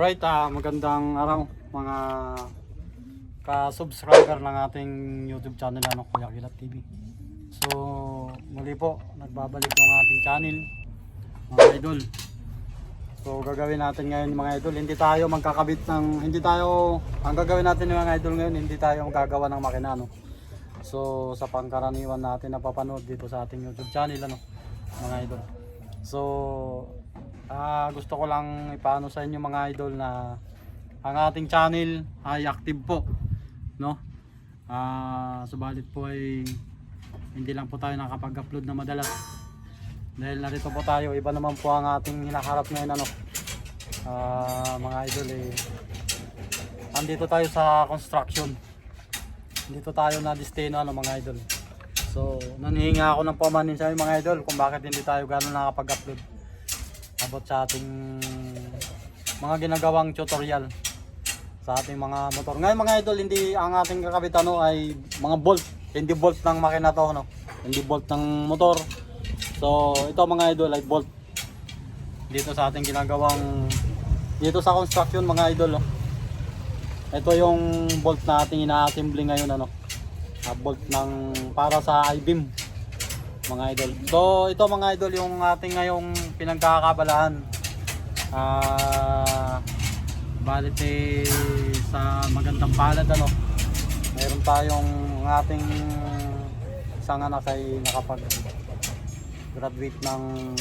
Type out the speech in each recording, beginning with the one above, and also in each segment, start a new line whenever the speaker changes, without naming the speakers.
Alright, magandang araw mga ka-subscriber ng ating YouTube channel, Kuya Kilat TV. So, muli po, nagbabalik yung ating channel, mga idol. So, gagawin natin ngayon mga idol, ang gagawin natin mga idol ngayon, hindi tayo gagawa ng makina, So, sa pangkaraniwan natin na papanood dito sa ating YouTube channel, mga idol. So, gusto ko lang ipaano sa inyo mga idol na ang ating channel ay active po, subalit po ay hindi lang po tayo nakapag-upload na madalas dahil narito po tayo. Iba naman po ang ating hinaharap ngayon, mga idol. Andito tayo sa construction, dito tayo na destino, mga idol. So nanihinga ako ng pamanin sa inyo mga idol kung bakit hindi tayo gano'n nakapag-upload about sa ating mga ginagawang tutorial sa ating mga motor. Ngayon mga idol, hindi ang ating kakabit ay mga bolt, hindi bolt ng makina to, hindi bolt ng motor. So ito mga idol ay bolt dito sa ating ginagawang dito sa construction mga idol. Ito yung bolt na ating ina-assembly ngayon, bolt ng para sa I-beam mga idol. So ito mga idol yung ating ngayong pinagkakabalahan. Balit sa magandang palad, mayroon tayong ating isang anak ay nakapag graduate ng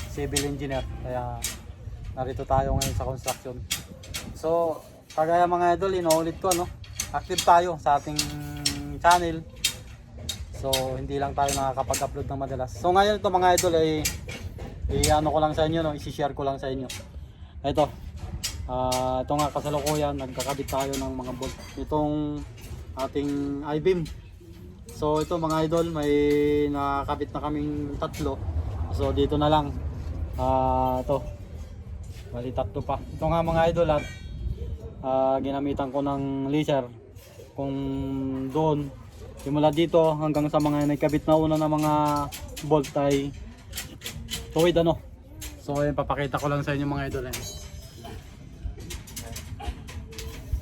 civil engineer, kaya narito tayo ngayon sa construction. So kagaya mga idol, inuulit ko, active tayo sa ating channel. So hindi lang tayo nakakapag-upload ng madalas. So ngayon ito mga idol ay i-ano ko lang sa inyo, i-share ko lang sa inyo. Ito nga kasalukuyan, nagkakabit tayo ng mga bolt itong ating I-beam. So ito mga idol, may nakakabit na kaming tatlo. So dito na lang ito, bali tatlo pa. Ito nga mga idol, at ginamitan ko ng laser kung doon simula dito hanggang sa mga nakabit na una na mga bolt ay tuwid, So ayun, papakita ko lang sa inyo mga idol.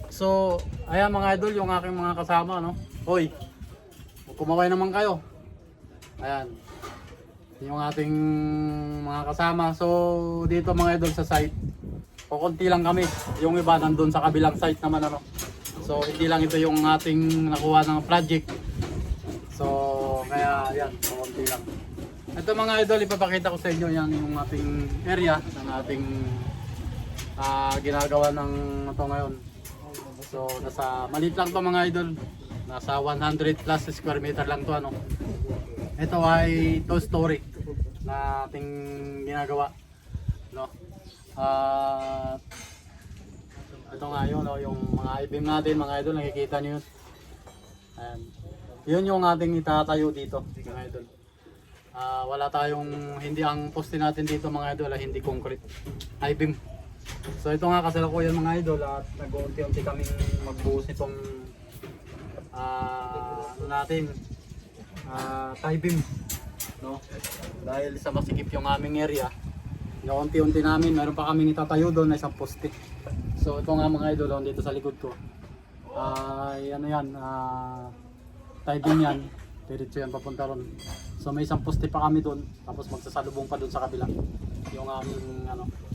So ayan mga idol, yung aking mga kasama, Hoy, kumaway naman kayo. Ayan yung ating mga kasama. So dito mga idol sa site, kukunti lang kami, yung iba nandun sa kabilang site naman, So hindi lang ito yung ating nakuha ng project. So kaya yan, kukunti lang. Ito mga idol, ipapakita ko sa inyo yan yung ating area ng ating ginagawa ng ito ngayon. So nasa maliit lang to mga idol, nasa 100 plus square meter lang to, Ito ay 2 story na ating ginagawa, ito nga yun, yung mga I-beam natin mga idol, nakikita niyo yun. Ayan. Yun yung ating itatayo dito mga idol. Wala tayong, hindi ang poste natin dito mga idol ay hindi concrete, I-beam. So ito nga kasalukuyan mga idol, at nag-unti-unti kaming magbuhos itong I-beam, dahil sa masikip yung aming area. Unti-unti namin, meron pa kami itatayo doon na isang poste. So ito nga mga idol, dito sa likod ko ay ano yan, I-beam yan, diretso yan papunta ron. So may isang poste pa kami doon, tapos magsasalubong pa doon sa kabila yung aming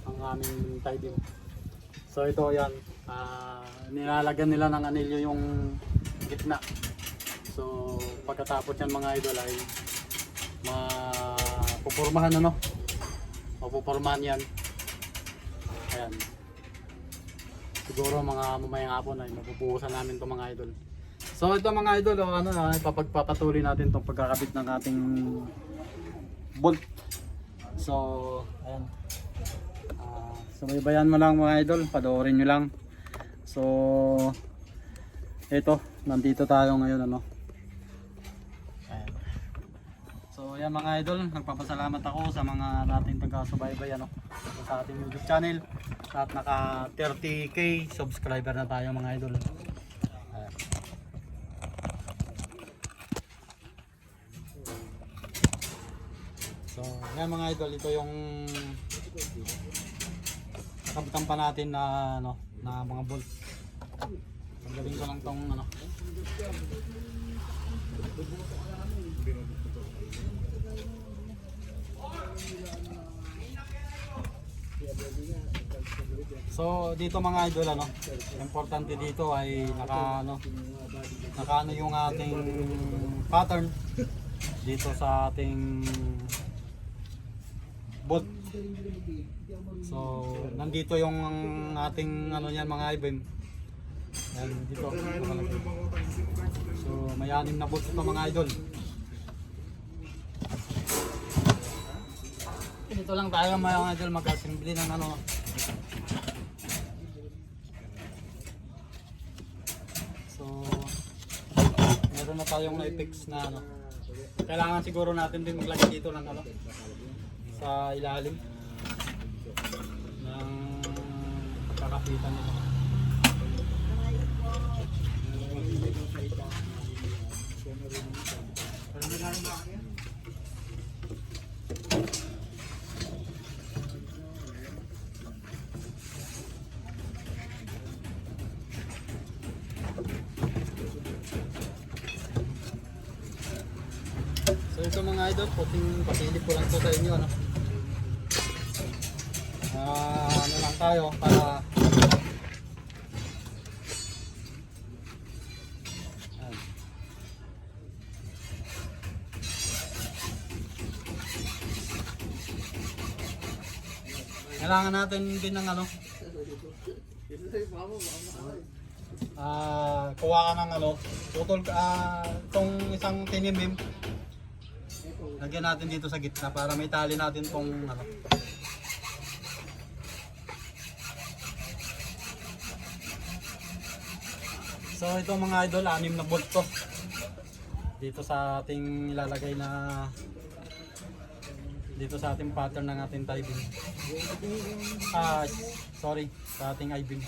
ang aming I-beam. So ito yan, nilalagyan nila ng anilyo yung gitna. So pagkatapos yan mga idol ay mapupurmahan, mapupurmahan yan. Ayan, siguro mga mamayang hapon ay mapupuhusan namin itong mga idol. So ito mga idol, papagpapatuloy natin itong pagkakabit ng ating bolt. So ayan, subaybayan mo lang mga idol, panoorin nyo lang. So ito, nandito tayo ngayon, Ayan. So ayan mga idol, nagpapasalamat ako sa mga dating taga-subaybay, sa ating YouTube channel, at naka 30k subscriber na tayo mga idol. So yan mga idol, ito yung kabutan pa natin na ano, na mga bolt. Tanggalin ko lang tong ano. So dito mga idol ano, importante dito ay naka yung ating pattern dito sa ating bolt. So nandito yung ating ano niyan mga i-beam. Yan dito. So may 6 na bolt ito mga idol. Dito lang tayo mga idol mag-assembly ng ano. So meron na tayong na-fix na ano. Kailangan siguro natin din maglagay dito ng ano sa ilalim ng kakapitan nito. So ito mga idol, pasilip ko lang ito sa inyo ano. Ano lang tayo para kailangan natin din ng ano kuha ka ng ano putol itong isang tinimim, lagyan natin dito sa gitna para may tali natin tong ano. So ito mga idol, 6 na bolt to dito sa ating ilalagay na dito sa ating pattern ng ating tie beam. Sorry, sa ating I-beam.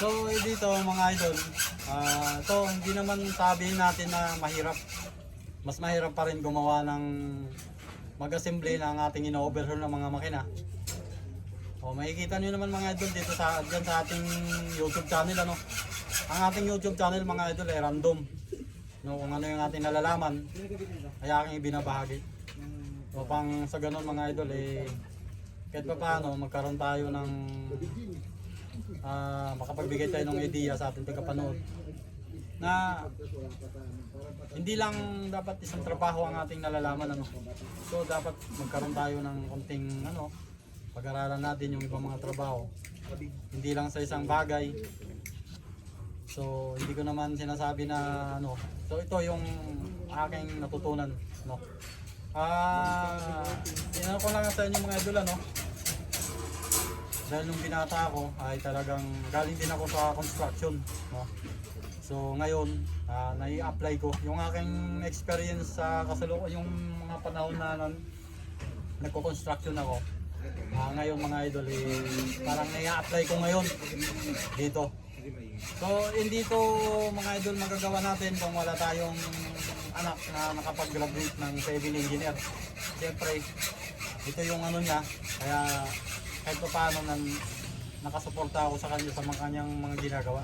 So dito mga idol, ito hindi naman sabihin natin na mahirap. Mas mahirap pa rin gumawa ng mag-assembly ng ating ino-overhaul ng mga makina. O makikita nyo naman mga idol dito dyan sa ating YouTube channel ano. Ang ating YouTube channel mga idol ay random. No, kung ano yung ating nalalaman ay aking ibinabahagi. So pang sa ganun mga idol kahit pa paano magkaroon tayo ng makapagbigay tayo ng idea sa ating tagapanood na hindi lang dapat isang trabaho ang ating nalalaman ano. So dapat magkaroon tayo ng konting ano, pag-aralan natin yung ibang mga trabaho. Hindi lang sa isang bagay. So hindi ko naman sinasabi na ano. So ito yung aking natutunan no. Tinanong ko lang sa inyo mga idol ano. Dahil nung binata ako ay talagang galing din ako sa construction no? So ngayon nai-apply ko yung aking experience sa yung mga panahon na nagko-construction ako. Ngayon mga idol parang nai-apply ko ngayon dito. So hindi to mga idol magagawa natin kung wala tayong anak na nakapag-graduate ng civil engineer. Siyempre ito yung ano niya, kaya kahit pa paano nakasuporta ako sa kanya sa mga kanyang mga ginagawa.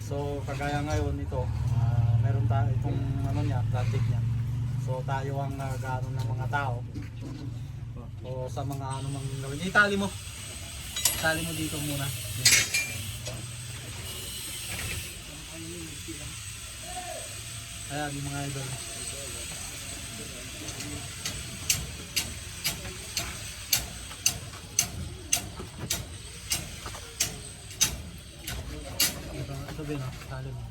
So kagaya ngayon ito, meron tayo itong ano niya, project niya. So tayo ang nag-ano ng mga tao. O sa mga ano mang gawin. Itali mo. Itali mo dito muna. Ayan yung mga idol. Ito din o, itali mo.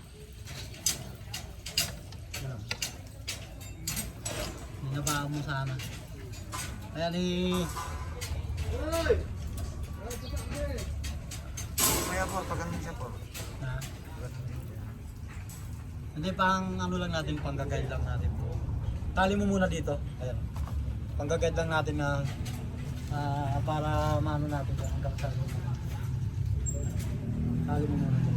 Hinabaan mo sana. Ayan
Kaya po, pagandang siya po.
Ha? Hindi, pang ano lang natin, pang-guide lang natin po. Tali mo muna dito. Ayan. Pang-guide lang natin na para maano natin siya hanggang sa ano. Tali mo muna dito.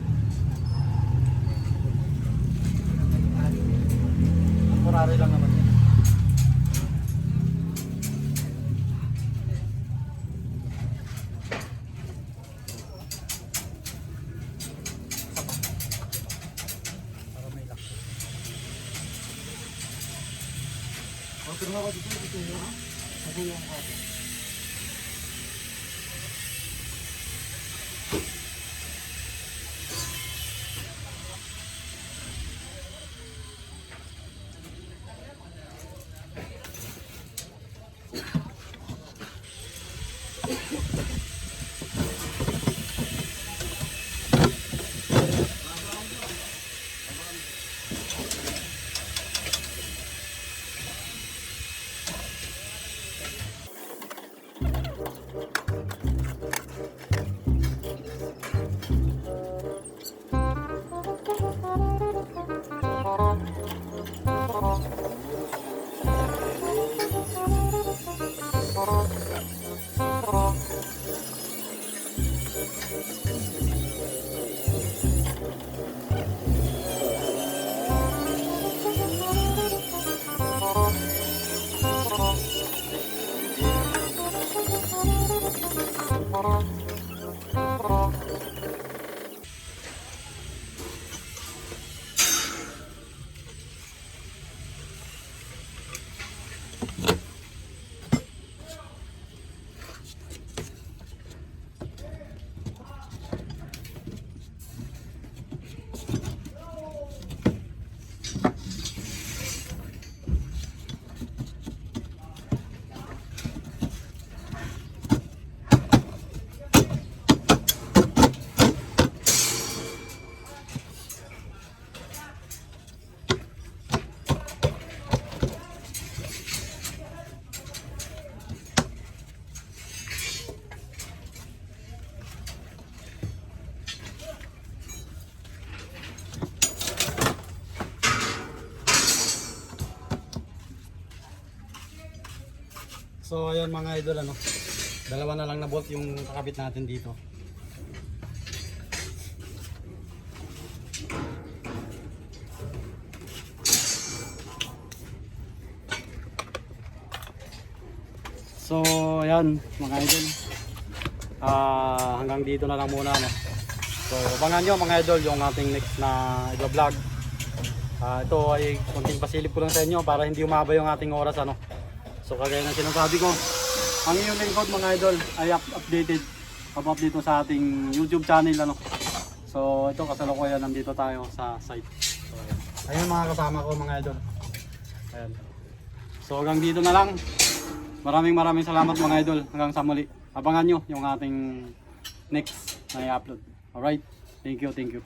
Temporary lang naman yan. Para may lock.
Pero ako dito yun. Kasi yung ako.
So ayun mga idol, ano, dalawa na lang na bolt yung kakabit natin dito. So ayan mga idol, hanggang dito na lang muna, no? So abangan nyo mga idol yung ating next na vlog. Ito ay konting pasilip ko lang sa inyo para hindi umaba yung ating oras, ano. So kagaya ng sinasabi ko, ang iyong lingkod mga idol ay updated dito sa ating YouTube channel, ano. So ito kasalukuyan nandito tayo sa site. So ayun mga kasama ko mga idol. Ayan. So hanggang dito na lang. Maraming salamat mga idol. Hanggang sa muli. Abangan nyo yung ating next na i-upload. Alright. Thank you.